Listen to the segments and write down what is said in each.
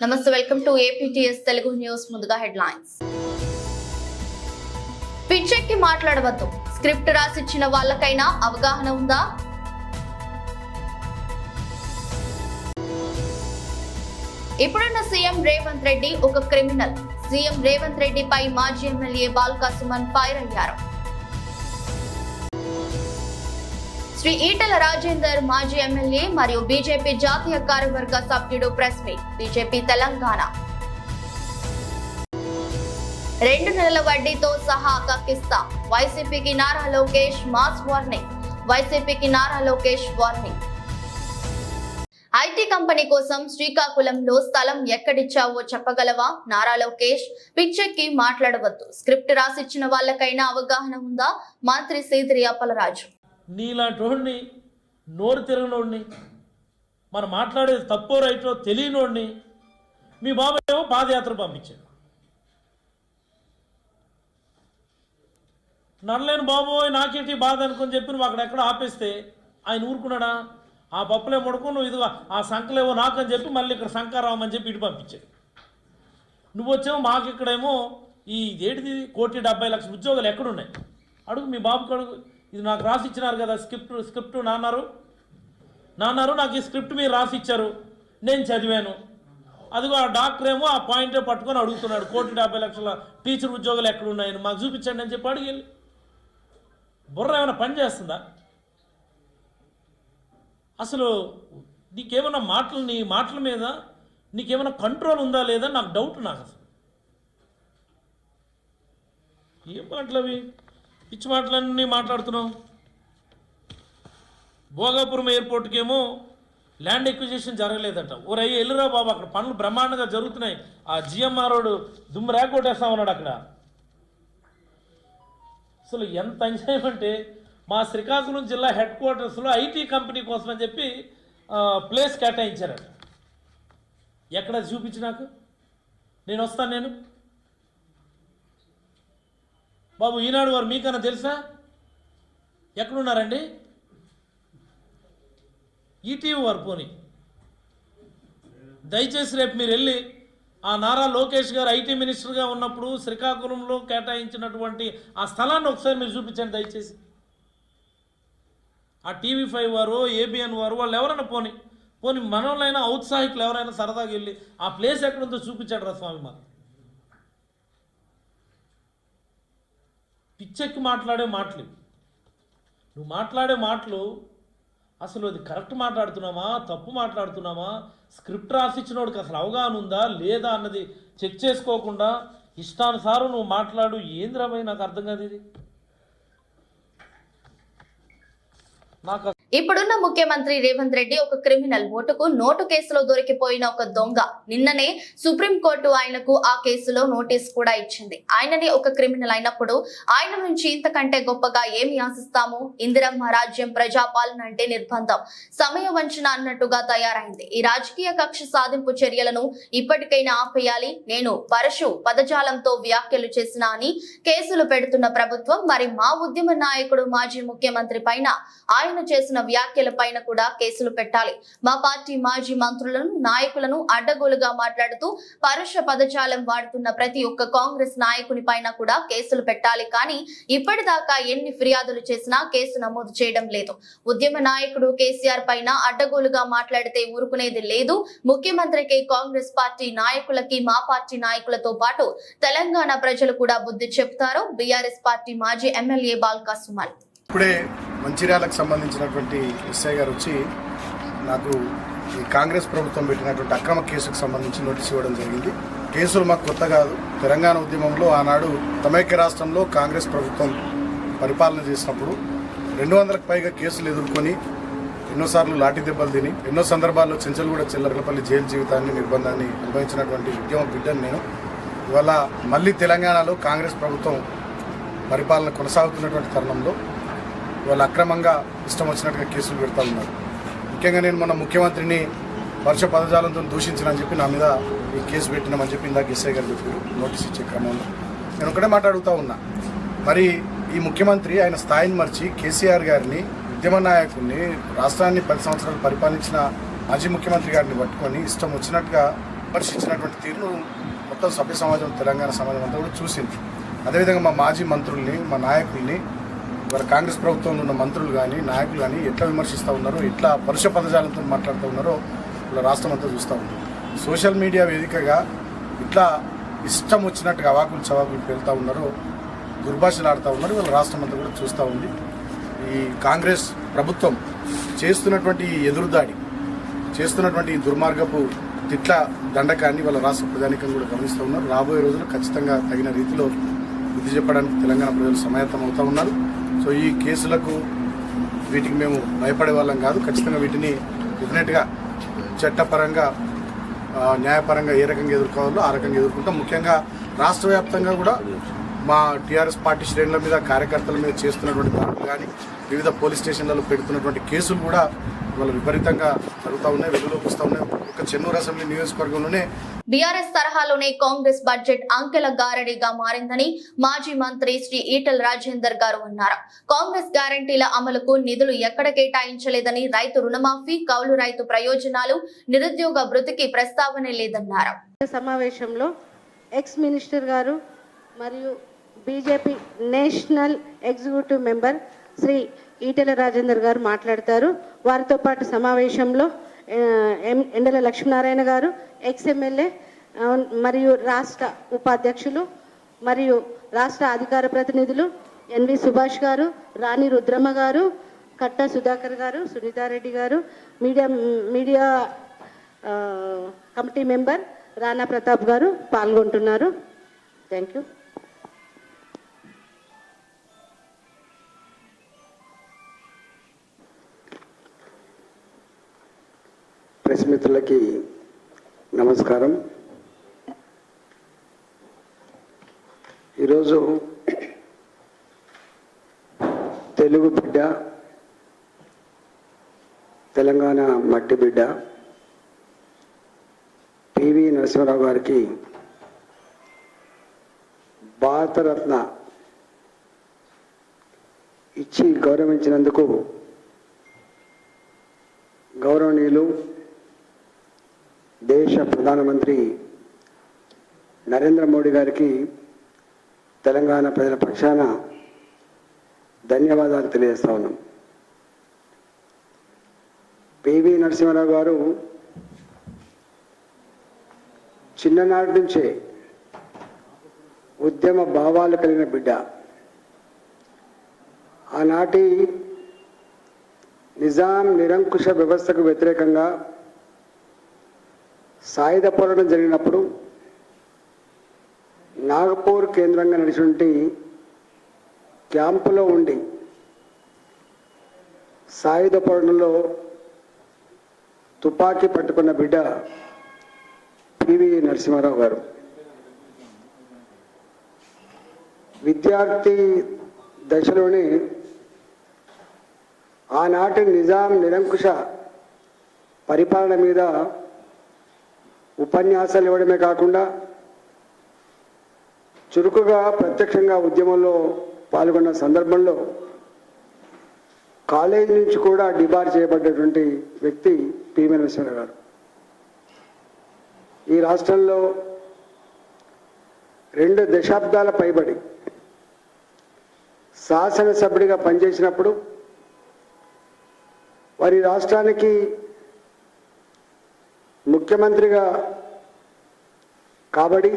నమస్తే, welcome to APTS Telugu news. ముందుగా headlines. పిచ్చెక్కి మాట్లాడవద్దు, స్క్రిప్ట్ రాసిచ్చిన వాళ్ళకైనా అవగాహన ఉందా? ఇప్పుడున్న సీఎం రేవంత్ రెడ్డి ఒక క్రిమినల్. సీఎం రేవంత్ రెడ్డిపై మాజీ ఎమ్మెల్యే బాల్కా సుమన్ ఫైర్ అయ్యారు. శ్రీ ఈటెల రాజేందర్ మాజీ ఎమ్మెల్యే మరియు బీజేపీ జాతీయ కార్యవర్గ సభ్యుడు ప్రెస్ మీట్. బీజేపీ తెలంగాణ 2 నెలల వడ్డీతో సహా కక్కిస్తా. వైసీపీకి నారా లోకేష్ మాస్ వార్నింగ్. వైసీపీకి Nara Lokesh warning. IT company కోసం శ్రీకాకుళంలో స్థలం ఎక్కడిచ్చావో చెప్పగలవా? నారా లోకేష్. పిచ్చెక్కి మాట్లాడవద్దు, స్క్రిప్ట్ రాసిచ్చిన వాళ్ళకైనా అవగాహన ఉందా? మంత్రి సీదిరి అప్పలరాజు. నీలాంటి వాడిని, నోరు తిరగనోడిని, మనం మాట్లాడేది తప్పో రైటో తెలియనోడిని మీ బాబు ఏమో పాదయాత్ర పంపించాడు. నడలేని బాబోయ్ నాకేంటి బాధ అనుకొని చెప్పి నువ్వు అక్కడెక్కడ ఆపేస్తే ఆయన ఊరుకున్నాడా? ఆ పప్పులే ముడుకు నువ్వు ఇదిగా ఆ సంకలేవో నాకు అని చెప్పి మళ్ళీ ఇక్కడ సంకారామని చెప్పి ఇటు పంపించాడు. నువ్వు వచ్చేమో మాకు ఇక్కడేమో ఈ ఏంటిది 1,70,00,000 ఉద్యోగాలు ఎక్కడున్నాయి అడుగు, మీ బాబుకి అడుగు. ఇది నాకు రాసి ఇచ్చినారు కదా స్క్రిప్ట్ నాన్నారు నాకు ఈ స్క్రిప్ట్ మీరు రాసి ఇచ్చారు, నేను చదివాను. అదిగో ఆ డాక్టర్ ఏమో ఆ పాయింటే పట్టుకొని అడుగుతున్నాడు 1,70,00,000 టీచర్ ఉద్యోగాలు ఎక్కడ ఉన్నాయని మాకు చూపించండి అని చెప్పి అడిగి. బుర్ర ఏమైనా పని చేస్తుందా? అసలు నీకేమైనా నీ మాటల మీద నీకేమైనా కంట్రోల్ ఉందా లేదా నాకు డౌట్. నాకు అసలు ఏం మాటలు అవి, పిచ్చి మాటలన్నీ మాట్లాడుతున్నావు. భోగాపురం ఎయిర్పోర్ట్కి ఏమో ల్యాండ్ ఎక్విజిషన్ జరగలేదట. ఓరయ్య ఎల్లురా బాబు, అక్కడ పనులు బ్రహ్మాండంగా జరుగుతున్నాయి. ఆ జిఎంఆర్ రోడ్ దుమ్ము రేకొట్టేస్తా ఉన్నాడు అక్కడ. అసలు ఎంత అన్యాయం అంటే మా శ్రీకాకుళం జిల్లా హెడ్ క్వార్టర్స్లో ఐటీ కంపెనీ కోసం అని చెప్పి ప్లేస్ కేటాయించారట. ఎక్కడ చూపించి నాకు, నేను వస్తాను. నేను బాబు ఈనాడు వారు మీకన్నా తెలుసా? ఎక్కడున్నారండి? ఈటీవీ వారు పోనీ దయచేసి రేపు మీరు వెళ్ళి ఆ నారా లోకేష్ గారు ఐటీ మినిస్టర్గా ఉన్నప్పుడు శ్రీకాకుళంలో కేటాయించినటువంటి ఆ స్థలాన్ని ఒకసారి మీరు చూపించండి దయచేసి. ఆ TV5 వారు ABN వారు వాళ్ళు ఎవరైనా పోనీ మనోళ్ళైనా ఔత్సాహికులు ఎవరైనా సరదాగా వెళ్ళి ఆ ప్లేస్ ఎక్కడుందో చూపించాడు రా స్వామి. మాకు పిచ్చెక్కి మాట్లాడే మాటలు, నువ్వు మాట్లాడే మాటలు అసలు అది కరెక్ట్ మాట్లాడుతున్నామా తప్పు మాట్లాడుతున్నామా? స్క్రిప్ట్ రాసిచ్చినోడికి అసలు అవగాహన ఉందా లేదా అన్నది చెక్ చేసుకోకుండా ఇష్టానుసారం నువ్వు మాట్లాడు. ఏంద్రమై నాకు అర్థం కాదు ఇది. నాకు ఇప్పుడున్న ముఖ్యమంత్రి రేవంత్ రెడ్డి ఒక క్రిమినల్. ఓటుకు నోటు కేసులో దొరికిపోయిన ఒక దొంగ. నిన్ననే సుప్రీంకోర్టు ఆయనకు ఆ కేసులో నోటీస్ కూడా ఇచ్చింది. ఆయననే ఒక క్రిమినల్ అయినప్పుడు ఆయన నుంచి ఇంతకంటే గొప్పగా ఏమి ఆశిస్తాము? ఇందిరమ్మ రాజ్యం ప్రజాపాలన అంటే నిర్బంధం, సమయ వంచన అన్నట్టుగా తయారైంది. ఈ రాజకీయ కక్ష సాధింపు చర్యలను ఇప్పటికైనా ఆపేయాలి. నేను పరశు పదజాలంతో వ్యాఖ్యలు చేసినా అని కేసులు పెడుతున్న ప్రభుత్వం మరి మా ఉద్యమ నాయకుడు మాజీ ముఖ్యమంత్రి పైన ఆయన చేసిన వ్యాఖ్యల పైన కూడా కేసులు పెట్టాలి. మా పార్టీ మాజీ మంత్రులను నాయకులను అడ్డగోలుగా మాట్లాడుతూ పరుష పదజాలం వాడుతున్న ప్రతి ఒక్క కాంగ్రెస్ నాయకుని పైన కూడా కేసులు పెట్టాలి. కానీ ఇప్పటిదాకా ఎన్ని ఫిర్యాదులు చేసినా కేసు నమోదు చేయడం లేదు. ఉద్యమ నాయకుడు కేసీఆర్ పైన అడ్డగోలుగా మాట్లాడితే ఊరుకునేది లేదు. ముఖ్యమంత్రికి, కాంగ్రెస్ పార్టీ నాయకులకి, మా పార్టీ నాయకులతో పాటు తెలంగాణ ప్రజలు కూడా బుద్ధి చెప్తారు. బీఆర్ఎస్ పార్టీ మాజీ ఎమ్మెల్యే బాల్కా సుమన్. ఇప్పుడే మంచిర్యాలకు సంబంధించినటువంటి ఎస్ఐ గారు వచ్చి నాకు ఈ కాంగ్రెస్ ప్రభుత్వం పెట్టినటువంటి అక్రమ కేసుకు సంబంధించి నోటీస్ ఇవ్వడం జరిగింది. కేసులు మాకు కొత్త కాదు. తెలంగాణ ఉద్యమంలో ఆనాడు సమైక్య రాష్ట్రంలో కాంగ్రెస్ ప్రభుత్వం పరిపాలన చేసినప్పుడు 200కు పైగా కేసులు ఎదుర్కొని ఎన్నోసార్లు లాఠీ దెబ్బలు తిని ఎన్నో సందర్భాల్లో చెంచల్గూడ చిల్లరపల్లి జైలు జీవితాన్ని నిర్బంధాన్ని అనుభవించినటువంటి ఉద్యమ బిడ్డను నేను. ఇవాళ మళ్ళీ తెలంగాణలో కాంగ్రెస్ ప్రభుత్వం పరిపాలన కొనసాగుతున్నటువంటి తరుణంలో వాళ్ళు అక్రమంగా ఇష్టం వచ్చినట్టుగా కేసులు పెడతా ఉన్నారు. ముఖ్యంగా నేను మన ముఖ్యమంత్రిని వర్ష పదజాలంతో దూషించినని చెప్పి నా మీద ఈ కేసు పెట్టినామని చెప్పి ఇందాక ఎస్ఐ గారు చెప్పారు నోటీస్ ఇచ్చే క్రమంలో. నేను ఒకటే మాట్లాడుతూ ఉన్నా, మరి ఈ ముఖ్యమంత్రి ఆయన స్థాయిని మర్చి కేసీఆర్ గారిని, ఉద్యమ నాయకుడిని, రాష్ట్రాన్ని 10 సంవత్సరాలు పరిపాలించిన మాజీ ముఖ్యమంత్రి గారిని పట్టుకొని ఇష్టం వచ్చినట్టుగా విమర్శించినటువంటి తీరును మొత్తం సభ్య సమాజం, తెలంగాణ సమాజం అంతా కూడా చూసింది. అదేవిధంగా మా మాజీ మంత్రుల్ని, మా నాయకుల్ని, మరి కాంగ్రెస్ ప్రభుత్వంలో ఉన్న మంత్రులు కానీ నాయకులు కానీ ఎట్లా విమర్శిస్తూ ఉన్నారో, ఎట్లా పరుష పదజాలంతో మాట్లాడుతూ ఉన్నారో ఇలా రాష్ట్రం అంతా చూస్తూ ఉంది. సోషల్ మీడియా వేదికగా ఇట్లా ఇష్టం వచ్చినట్టుగా అవాకులు చవాకులు పేలుతూ ఉన్నారో, దుర్భాషలు ఆడుతూ ఉన్నారు. వీళ్ళ రాష్ట్రం అంతా కూడా చూస్తూ ఉంది. ఈ కాంగ్రెస్ ప్రభుత్వం చేస్తున్నటువంటి ఎదురుదాడి, చేస్తున్నటువంటి దుర్మార్గపు తిట్ల దండకాన్ని వాళ్ళ రాష్ట్ర ప్రజానికం కూడా గమనిస్తూ ఉన్నారు. రాబోయే రోజుల్లో ఖచ్చితంగా తగిన రీతిలో బుద్ధి చెప్పడానికి తెలంగాణ ప్రజలు సమాయత్తం అవుతూ ఉన్నారు. సో ఈ కేసులకు వీటికి మేము భయపడే వాళ్ళం కాదు. ఖచ్చితంగా వీటిని డెఫినెట్గా చట్టపరంగా, న్యాయపరంగా ఏ రకంగా ఎదుర్కోవాలో ఆ రకంగా ఎదుర్కొంటాం. ముఖ్యంగా రాష్ట్ర వ్యాప్తంగా కూడా మా టీఆర్ఎస్ పార్టీ శ్రేణుల మీద, కార్యకర్తల మీద చేస్తున్నటువంటి దాడులు కానీ, వివిధ పోలీస్ స్టేషన్లలో పెడుతున్నటువంటి కేసులు కూడా వాళ్ళు విపరీతంగా జరుగుతూ ఉన్నాయి, వెలుగులోకి వస్తూ ఉన్నాయి. ఒక చెన్నూరు అసెంబ్లీ నియోజకవర్గంలోనే బీఆర్ఎస్ తరహాలోనే కాంగ్రెస్ బడ్జెట్ అంకెల గారడీగా మారిందని మాజీ మంత్రి శ్రీ ఈటెల రాజేందర్ గారు అన్నారు. కాంగ్రెస్ గ్యారంటీల అమలుకు నిధులు ఎక్కడ కేటాయించలేదని, రైతు రుణమాఫీ, కౌలు రైతు ప్రయోజనాలు, నిరుద్యోగ భృతికి ప్రస్తావనే లేదన్నారు. సమావేశంలో ఎక్స్ మినిస్టర్ గారు మరియు BJP national executive member Shri Etela Rajender గారు మాట్లాడతారు. వారితో పాటు సమావేశంలో ఎండల లక్ష్మీనారాయణ గారు, ఎక్స్ఎమ్మెల్యే మరియు రాష్ట్ర ఉపాధ్యక్షులు మరియు రాష్ట్ర అధికార ప్రతినిధులు ఎన్వి సుభాష్ గారు, రాణి రుద్రమ్మ గారు, కట్టా సుధాకర్ గారు, సునీతారెడ్డి గారు, media committee member Rana Pratap గారు పాల్గొంటున్నారు. Thank you. ప్రెస్ మిత్రులకి నమస్కారం. ఈరోజు తెలుగు బిడ్డ, తెలంగాణ మట్టి బిడ్డ పివి నరసింహారావు గారికి భారతరత్న ఇచ్చి గౌరవించినందుకు గౌరవనీయులు దేశ ప్రధానమంత్రి నరేంద్ర మోడీ గారికి తెలంగాణ ప్రజల పక్షాన ధన్యవాదాలు తెలియజేస్తా ఉన్నాం. పివి నరసింహారావు గారు చిన్ననాటి నుంచే ఉద్యమ భావాలు కలిగిన బిడ్డ. ఆనాటి నిజాం నిరంకుశ వ్యవస్థకు వ్యతిరేకంగా సాయుధ పోరాటం జరిగినప్పుడు నాగపూర్ కేంద్రంగా నడిచినటువంటి క్యాంపులో ఉండి సాయుధ పోరాటంలో తుపాకీ పట్టుకున్న బిడ్డ పివి నరసింహారావు గారు. విద్యార్థి దశలోనే ఆనాటి నిజాం నిరంకుశ పరిపాలన మీద ఉపన్యాసాలు ఇవ్వడమే కాకుండా చురుకుగా ప్రత్యక్షంగా ఉద్యమంలో పాల్గొన్న సందర్భంలో కాలేజీ నుంచి కూడా డిబార్ చేయబడ్డటువంటి వ్యక్తి పివి నరసింహారావు గారు. ఈ రాష్ట్రంలో 2 దశాబ్దాల పైబడి శాసనసభ్యుడిగా పనిచేసినప్పుడు వారి రాష్ట్రానికి ముఖ్యమంత్రిగా కాబడి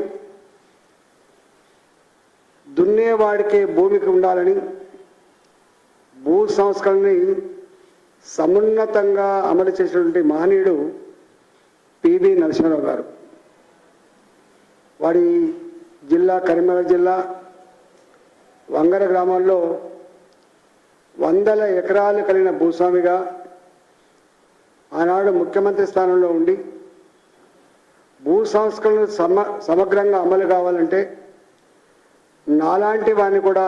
దున్నేవాడికే భూమికి ఉండాలని, భూ సంస్కరణని సమున్నతంగా అమలు చేసినటువంటి మహనీయుడు పివి నరసింహారావు గారు. వాడి జిల్లా కరీంనగర్ జిల్లా వంగర గ్రామాల్లో 100 ఎకరాలు కలిగిన భూస్వామిగా ఆనాడు ముఖ్యమంత్రి స్థానంలో ఉండి భూ సంస్కరణలు సమగ్రంగా అమలు కావాలంటే నాలాంటి వాడిని కూడా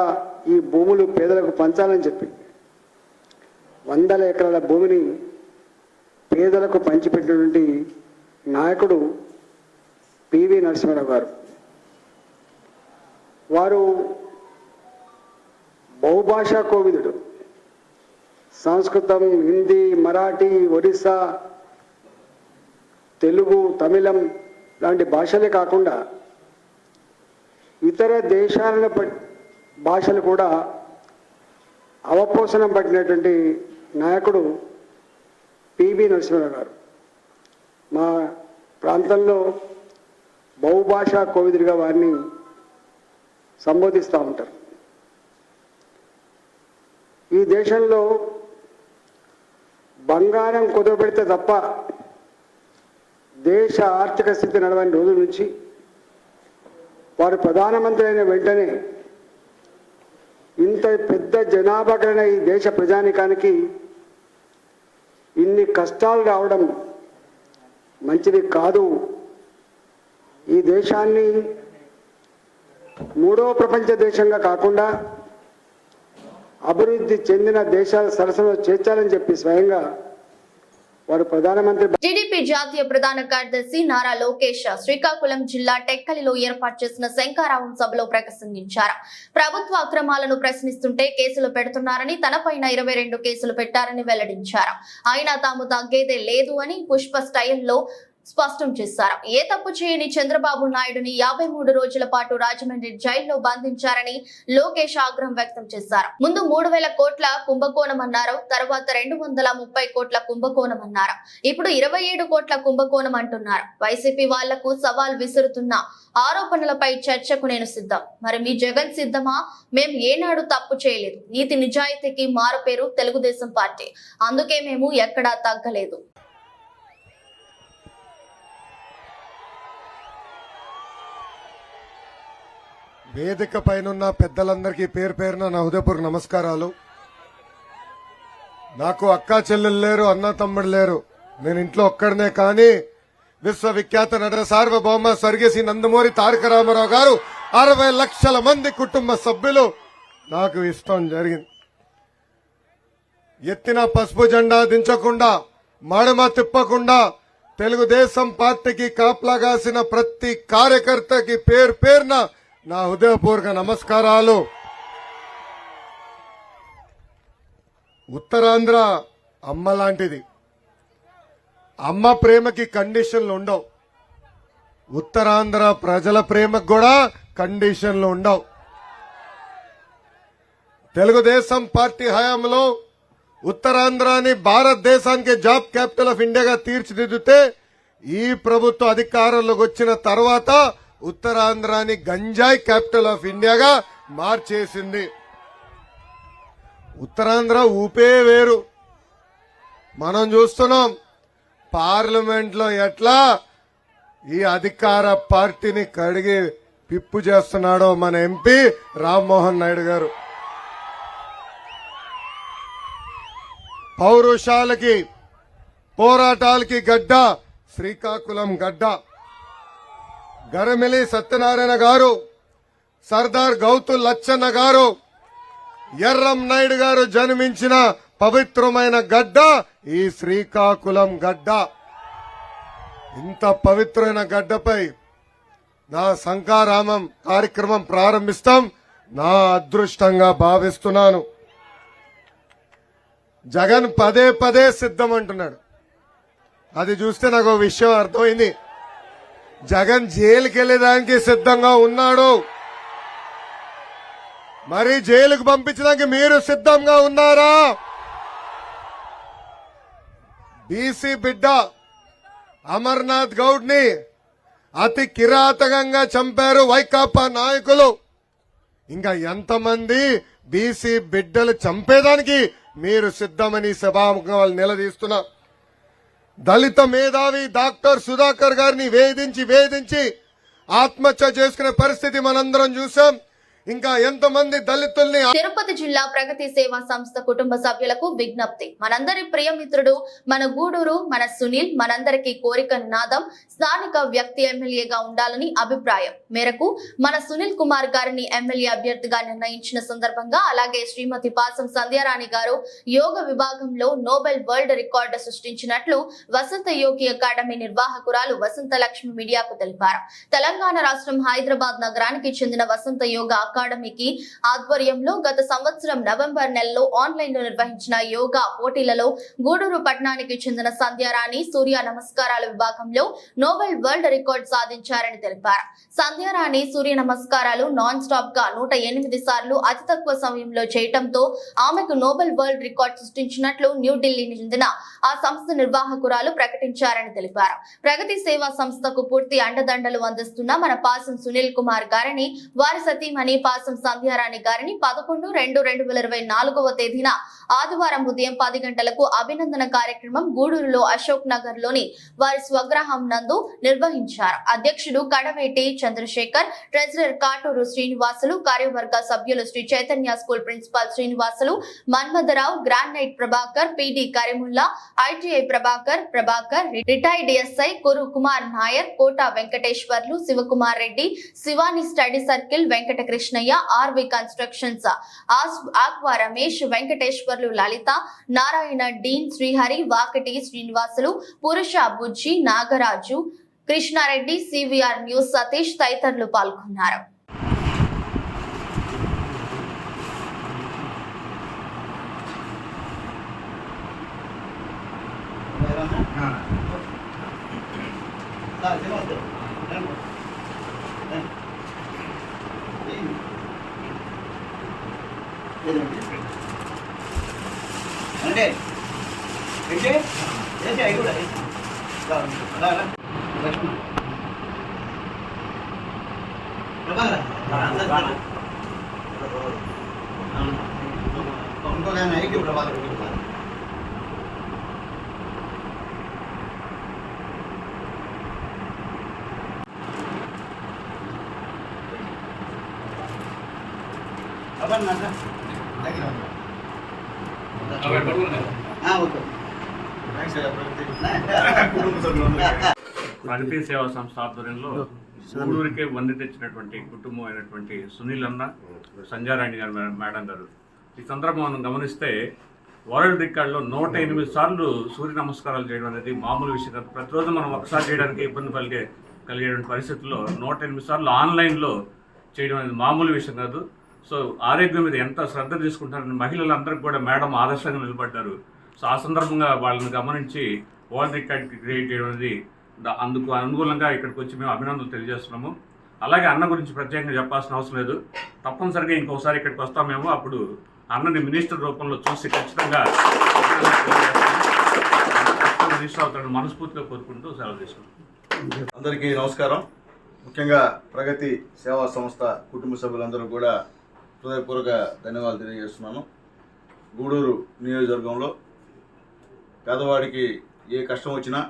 ఈ భూములు పేదలకు పంచాలని చెప్పి 100 ఎకరాల భూమిని పేదలకు పంచిపెట్టినటువంటి నాయకుడు పివి నరసింహారావు గారు. వారు బహుభాషా కోవిదుడు. సంస్కృతం, హిందీ, మరాఠీ, ఒరిస్సా, తెలుగు, తమిళం లాంటి భాషలే కాకుండా ఇతర దేశాల భాషలు కూడా అవపోసనం పట్టినటువంటి నాయకుడు పివి నరసింహరావు గారు. మా ప్రాంతంలో బహుభాషా కోవిదుడిగా వారిని సంబోధిస్తూ ఉంటారు. ఈ దేశంలో బంగారం కుదవబెడితే తప్ప దేశ ఆర్థిక స్థితి నడవని రోజుల నుంచి వారు ప్రధానమంత్రి అయిన వెంటనే ఇంత పెద్ద జనాభా కలిగిన ఈ దేశ ప్రజానికానికి ఇన్ని కష్టాలు రావడం మంచిది కాదు. ఈ దేశాన్ని మూడవ ప్రపంచ దేశంగా కాకుండా అభివృద్ధి చెందిన దేశాల సరసనలో చేర్చాలని చెప్పి స్వయంగా వారు ప్రధానమంత్రి. టీడీపీ జాతీయ ప్రధాన కార్యదర్శి నారా లోకేష్ శ్రీకాకుళం జిల్లా టెక్కలిలో ఏర్పాటు చేసిన శంఖారావం సభలో ప్రసంగించారు. ప్రభుత్వ అక్రమాలను ప్రశ్నిస్తుంటే కేసులు పెడుతున్నారని, తనపైన 22 కేసులు పెట్టారని వెల్లడించారు. అయినా తాము తగ్గేదే లేదు అని పుష్ప స్టైల్లో స్పష్టం చేశారు. ఏ తప్పు చేయని చంద్రబాబు నాయుడుని 53 రోజుల పాటు రాజమండ్రి జైల్లో బంధించారని లోకేష్ ఆగ్రహం వ్యక్తం చేశారు. ముందు 3000 కోట్ల కుంభకోణం అన్నారు, తర్వాత 230 కోట్ల కుంభకోణం అన్నారు, ఇప్పుడు 27 కోట్ల కుంభకోణం అంటున్నారు. వైసీపీ వాళ్లకు సవాల్ విసురుతున్న ఆరోపణలపై చర్చకు నేను సిద్ధం. మరి మీ జగన్ సిద్ధమా? మేము ఏనాడు తప్పు చేయలేదు. నీతి నిజాయితీకి మారుపేరు తెలుగుదేశం పార్టీ. అందుకే మేము ఎక్కడా తగ్గలేదు. వేదిక పైనున్న పెద్దలందరికీ పేరు పేరున నా హృదయపూర్వక నమస్కారాలు. నాకు అక్కా చెల్లెలు లేరు, అన్న తమ్ముడు లేరు. నేను ఇంట్లో ఒక్కడనే. కానీ విశ్వవిఖ్యాత నట సార్వభౌమ స్వర్గీయ నందమూరి తారక రామారావు గారు 60 లక్షల మంది కుటుంబ సభ్యులు నాకు ఇష్టం జరిగింది. ఎత్తిన పసుపు జెండా దించకుండా, మడమ తిప్పకుండా తెలుగుదేశం పార్టీకి కాపలాగాసిన ప్రతి కార్యకర్తకి పేరు పేరున నా హృదయపూర్వక నమస్కారాలు. ఉత్తరాంధ్ర అమ్మ లాంటిది. అమ్మ ప్రేమకి కండిషన్లు ఉండవు. ఉత్తరాంధ్ర ప్రజల ప్రేమకు కూడా కండిషన్లు ఉండవు. తెలుగుదేశం పార్టీ హయాంలో ఉత్తరాంధ్రాని భారతదేశానికి జాబ్ క్యాపిటల్ ఆఫ్ ఇండియాగా తీర్చిదిద్దితే ఈ ప్రభుత్వ అధికారంలోకి వచ్చిన తర్వాత ఉత్తరాంధ్రాని గంజాయి క్యాపిటల్ ఆఫ్ ఇండియాగా మార్చేసింది. ఉత్తరాంధ్ర ఊపే వేరు. మనం చూస్తున్నాం పార్లమెంట్ లో ఎట్లా ఈ అధికార పార్టీని కడిగి పిప్పు చేస్తున్నాడో మన ఎంపీ రామ్మోహన్ నాయుడు గారు. పౌరుషాలకి పోరాటాలకి గడ్డ శ్రీకాకుళం గడ్డ. గరమిలి సత్యనారాయణ గారు, సర్దార్ గౌతు లచ్చన్న గారు, ఎర్రం నాయుడు గారు జన్మించిన పవిత్రమైన గడ్డ ఈ శ్రీకాకుళం గడ్డ. ఇంత పవిత్రమైన గడ్డపై నా శంఖారామం కార్యక్రమం ప్రారంభిస్తాం. నా అదృష్టంగా భావిస్తున్నాను. జగన్ పదే పదే సిద్ధం అంటున్నాడు. అది చూస్తే నాకు ఒక విషయం అర్థమైంది. జగన్ జైలుకి వెళ్లేదానికి సిద్ధంగా ఉన్నాడు. మరి జైలుకు పంపించడానికి మీరు సిద్ధంగా ఉన్నారా? బీసీ బిడ్డ అమర్నాథ్ గౌడ్ ని అతి కిరాతకంగా చంపారు వైకాపా నాయకులు. ఇంకా ఎంతమంది బీసీ బిడ్డలు చంపేదానికి మీరు సిద్ధమని సభాముఖంగా వాళ్ళు నిలదీస్తున్నా. దళిత మేధావి డాక్టర్ సుధాకర్ గారిని వేధించి ఆత్మహత్య చేసుకునే పరిస్థితి మనందరం చూసాం. ఇంకా ఎంతమంది దళితుల్ని. తిరుపతి జిల్లా ప్రగతి సేవా సంస్థ కుటుంబ సభ్యులకు విజ్ఞప్తి. మనందరి ప్రియమిత్రుడు మన గూడూరు, మన సునీల్ మనందరికీ కోరిక నాదం స్థానిక వ్యక్తి ఎమ్మెల్యేగా ఉండాలని అభిప్రాయం మేరకు మన సునీల్ కుమార్ గారిని ఎమ్మెల్యే అభ్యర్థిగా నిర్ణయించిన సందర్భంగా, అలాగే శ్రీమతి పాసం సంధ్యారాణి గారు యోగ విభాగంలో నోబెల్ వరల్డ్ రికార్డు సృష్టించినట్లు వసంత యోగి అకాడమీ నిర్వాహకురాలు వసంత లక్ష్మి మీడియాకు తెలిపారు. తెలంగాణ రాష్ట్రం హైదరాబాద్ నగరానికి చెందిన వసంత యోగ అకాడమీకి ఆధ్వర్యంలో గత సంవత్సరం నవంబర్ నెలలో ఆన్లైన్ లో నిర్వహించిన యోగా పోటీలలో గూడూరు పట్టణానికి చెందిన సంధ్యారాణి సూర్య నమస్కారాల విభాగంలో నోబెల్ వరల్డ్ రికార్డ్ సాధించారని తెలిపారు. సంధ్యారాణి సూర్య నమస్కారాలు నాన్ స్టాప్ గా 108 సార్లు అతి తక్కువ సమయంలో చేయటంతో ఆమెకు నోబెల్ వరల్డ్ రికార్డ్ సృష్టించినట్లు న్యూఢిల్లీని చెందిన ఆ సంస్థ నిర్వాహకురాలు ప్రకటించారని తెలిపారు. ప్రగతి సేవా సంస్థకు పూర్తి అండదండలు అందిస్తున్న మన పాసం సునీల్ కుమార్ గారిని, వారి సతీమణి పాసం సంధ్యారాణి గారిని 11/2/2024వ తేదీన ఆదివారం ఉదయం 10 గంటలకు అభినందన కార్యక్రమం గూడూరులో అశోక్ నగర్ లోని వారి స్వగ్రహం నందు నిర్వహించారు. అధ్యక్షుడు కడవేటి చంద్రశేఖర్, ట్రెజరర్ కాటూరు శ్రీనివాసులు, కార్యవర్గ సభ్యులు Sri Chaitanya school principal Srinivasulu, Manmatharao, grand night Prabhakar, PD Kareemulla, ITI Prabhakar, retired SI Kuru Kumar Nair, Kota Venkateswarlu, Sivakumar Reddy, Shivani study circle, Venkata Krishnaiah, RV constructions, aqua Ramesh, Venkateswarlu, Lalitha, Narayana, dean, Srihari, Vakati Srinivasulu, Purusha Bujji, Nagaraju, Krishnareddy, CVR news Satish తదితరులు పాల్గొన్నారు. ప్రగతి సేవా సంస్థ ఆధ్వర్యంలో గూడూరుకే వండి తెచ్చినటువంటి కుటుంబం అయినటువంటి సునీల్ అన్న, సంధ్యారాణి గారు మేడం గారు, ఈ సందర్భం మనం గమనిస్తే వరల్డ్ రికార్డులో 108 సార్లు సూర్య నమస్కారాలు చేయడం అనేది మామూలు విషయం కాదు. ప్రతిరోజు మనం ఒకసారి చేయడానికి ఇబ్బంది కలిగేటువంటి పరిస్థితుల్లో 108 సార్లు ఆన్లైన్లో చేయడం అనేది మామూలు విషయం కాదు. సో ఆరోగ్యం మీద ఎంత శ్రద్ధ తీసుకుంటారని మహిళలందరికీ కూడా మేడం ఆదర్శంగా నిలబడ్డారు. సో ఆ సందర్భంగా వాళ్ళని గమనించి వరల్డ్ రికార్డ్ క్రియేట్ చేయడం అనేది అందుకు అనుకూలంగా ఇక్కడికి వచ్చి మేము అభినందనలు తెలియజేస్తున్నాము. అలాగే అన్న గురించి ప్రత్యేకంగా చెప్పాల్సిన అవసరం లేదు. తప్పనిసరిగా ఇంకోసారి ఇక్కడికి వస్తామేమో, అప్పుడు అన్నని మినిస్టర్ రూపంలో చూసి ఖచ్చితంగా మినిస్టర్ అవుతాడని మనస్ఫూర్తిగా కోరుకుంటూ సెలవు తీసుకుంటాం. అందరికీ నమస్కారం. ముఖ్యంగా ప్రగతి సేవా సంస్థ కుటుంబ సభ్యులందరూ కూడా హృదయపూర్వక ధన్యవాదాలు తెలియజేస్తున్నాను. గూడూరు నియోజకవర్గంలో పేదవాడికి ఏ కష్టం వచ్చినా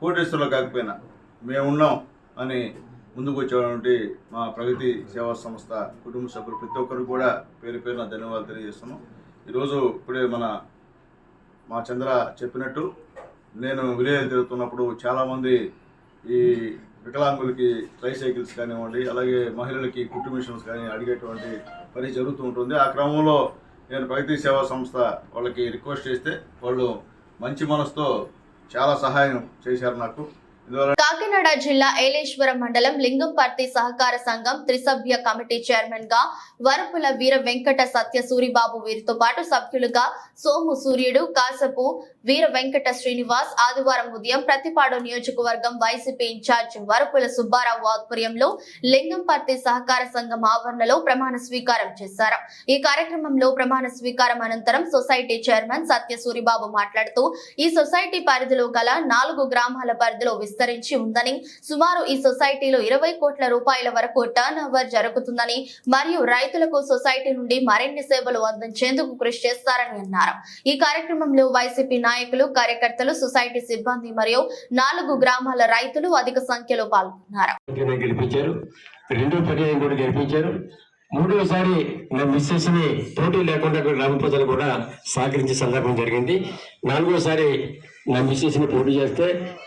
కోటేశ్వరులు కాకపోయినా మేమున్నాం అని ముందుకు వచ్చేటువంటి మా ప్రగతి సేవా సంస్థ కుటుంబ సభ్యులు ప్రతి ఒక్కరు కూడా పేరు పేరున ధన్యవాదాలు తెలియజేస్తున్నాం. ఈరోజు ఇప్పుడే మా చంద్ర చెప్పినట్టు నేను విలేజ్ తిరుగుతున్నప్పుడు చాలామంది ఈ వికలాంగులకి ట్రైసైకిల్స్ కానివ్వండి, అలాగే మహిళలకి కుట్టు మిషన్స్ కానీ అడిగేటువంటి పని జరుగుతూ ఉంటుంది. ఆ క్రమంలో నేను ప్రగతి సేవా సంస్థ వాళ్ళకి రిక్వెస్ట్ చేస్తే వాళ్ళు మంచి మనసుతో చాలా సహాయం చేశారు నాకు. కాకినాడ జిల్లా ఏలేశ్వరం మండలం లింగంపర్తి సహకార సంఘం త్రిసభ్య కమిటీ చైర్మన్ గా వరపుల వీర వెంకట సత్య సూరిబాబు, వీరితో పాటు సభ్యులుగా సోము సూర్యుడు, కాసపు వీర వెంకట శ్రీనివాస్ ఆదివారం ఉదయం ప్రతిపాడు నియోజకవర్గం వైసీపీ ఇన్ఛార్జ్ వరపుల సుబ్బారావు ఆధ్వర్యంలో లింగంపర్తి సహకార సంఘం ఆవరణలో ప్రమాణ స్వీకారం చేశారు. ఈ కార్యక్రమంలో ప్రమాణ స్వీకారం అనంతరం సొసైటీ చైర్మన్ సత్య సూరిబాబు మాట్లాడుతూ, ఈ సొసైటీ పరిధిలో గల 4 గ్రామాల పరిధిలో విస్తరించి ఉందని, సుమారు ఈ సొసైటీలో 20 కోట్ల రూపాయల వరకు టర్న్ ఓవర్ జరుగుతుందని మరియు రైతులకు సొసైటీ నుండి మరిన్ని సేవలు అందించేందుకు కృషి చేస్తారని అన్నారు. ఈ కార్యక్రమంలో వైసీపీ నాయకులు, కార్యకర్తలు, సొసైటీ సిబ్బంది మరియు 4 గ్రామాల రైతులు అధిక సంఖ్యలో పాల్గొన్నారు. మూడోసారి నా మిస్సెస్ ని పోటీ లేకుండా గ్రామ ప్రజలు కూడా సహకరించే సందర్భం జరిగింది. 4వసారి నా మిస్సెస్ ని పోటీ చేస్తే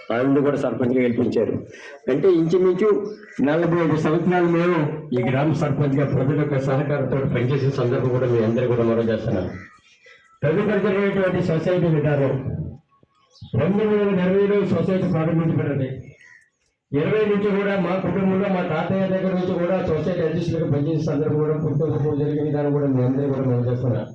వాళ్ళు కూడా సర్పంచ్గా గెలిపించారు. అంటే ఇంచుమించు 45 సంవత్సరాలు మేము ఈ గ్రామ సర్పంచ్గా ప్రజల యొక్క సహకారంతో పనిచేసిన సందర్భం కూడా మీ అందరూ కూడా మనం చేస్తున్నాం. తదుపరి జరిగినటువంటి సొసైటీ విధానం 2020లో సొసైటీ ప్రారంభించబడింది. 20 నుంచి కూడా మా కుటుంబంలో మా తాతయ్య దగ్గర నుంచి కూడా సొసైటీ అధ్యక్షులుగా పనిచేసే సందర్భం కూడా పుట్టుకు జరిగిన విధానం కూడా మీ అందరూ కూడా మనం చేస్తున్నాం.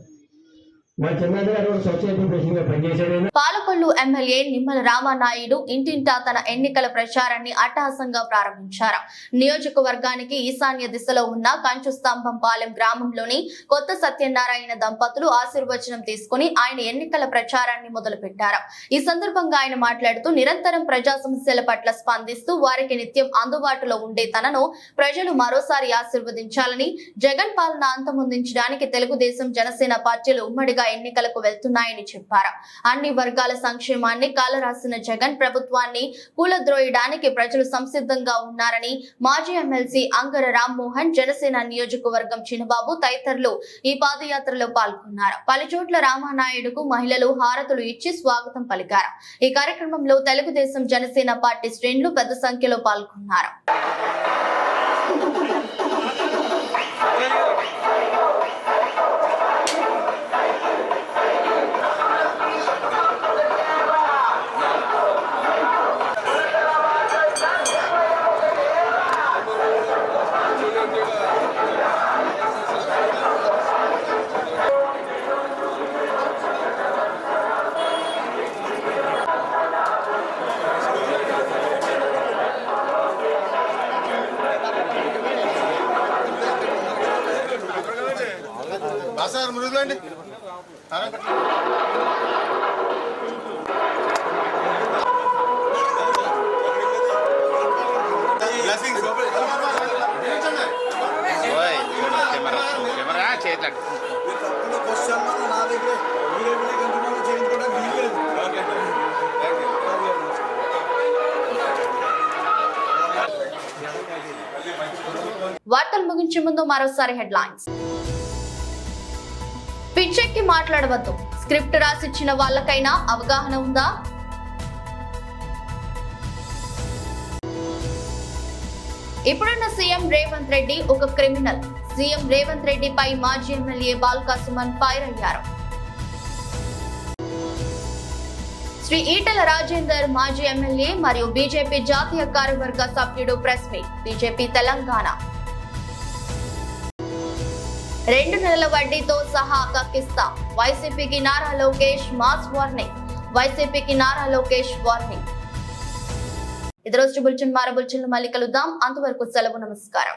మా చిన్నగారు సొసైటీ ప్రెసిడెంట్ గా పనిచేశాడు. పాలకొల్లు ఎమ్మెల్యే నిమ్మల రామానాయుడు ఇంటింటా తన ఎన్నికల ప్రచారాన్ని అట్టహాసంగా ప్రారంభించారు. నియోజకవర్గానికి ఈశాన్య దిశలో ఉన్న కంచు స్తంభంపాలెం గ్రామంలోని కొత్త సత్యనారాయణ దంపతులు ఆశీర్వచనం తీసుకుని ఆయన ఎన్నికల ప్రచారాన్ని మొదలుపెట్టారు. ఈ సందర్భంగా ఆయన మాట్లాడుతూ నిరంతరం ప్రజా సమస్యల పట్ల స్పందిస్తూ వారికి నిత్యం అందుబాటులో ఉండే తనను ప్రజలు మరోసారి ఆశీర్వదించాలని, జగన్ పాలన అంతమొందించడానికి తెలుగుదేశం జనసేన పార్టీలు ఉమ్మడిగా ఎన్నికలకు వెళ్తున్నాయని చెప్పారు. అన్ని వర్గాల సంక్షేమాన్ని కాలరాసిన జగన్ ప్రభుత్వాన్ని కూలద్రోయడానికి ప్రజలు సంసిద్ధంగా ఉన్నారని మాజీ ఎమ్మెల్సీ అంగర రామ్మోహన్, జనసేన నియోజకవర్గం చిన్నబాబు తదితరులు ఈ పాదయాత్రలో పాల్గొన్నారు. పలుచోట్ల రామానాయుడుకు మహిళలు హారతులు ఇచ్చి స్వాగతం పలికారు. ఈ కార్యక్రమంలో తెలుగుదేశం జనసేన పార్టీ శ్రేణులు పెద్ద సంఖ్యలో పాల్గొన్నారు. వార్తలు ముగించే ముందు మరోసారి హెడ్లైన్స్. పిచ్చెక్కి మాట్లాడవద్దు, స్క్రిప్ట్ రాసిచ్చిన వాళ్ళకైనా అవగాహన ఉందా? ఇప్పుడున్న సీఎం రేవంత్ రెడ్డి ఒక క్రిమినల్. సీఎం రేవంత్ రెడ్డిపై మాజీ ఎమ్మెల్యే బాల్కా సుమన్ ఫైర్ అయ్యారు. శ్రీ ఈటెల రాజేందర్ మాజీ ఎమ్మెల్యే మరియు బీజేపీ జాతీయ కార్యవర్గ సభ్యుడు ప్రెస్ మీట్. బీజేపీ తెలంగాణ 2 నెలల వడ్డీతో సహా కక్కిస్తాం. వైసీపీకి నారా లోకేష్ మాస్ వార్నింగ్. వైసీపీకి నారా లోకేష్ వార్నింగ్. ఇది రోజు బులెటిన్. మరో బులెటిన్ మళ్ళీ కలుద్దాం. అంతవరకు సెలవు. నమస్కారం.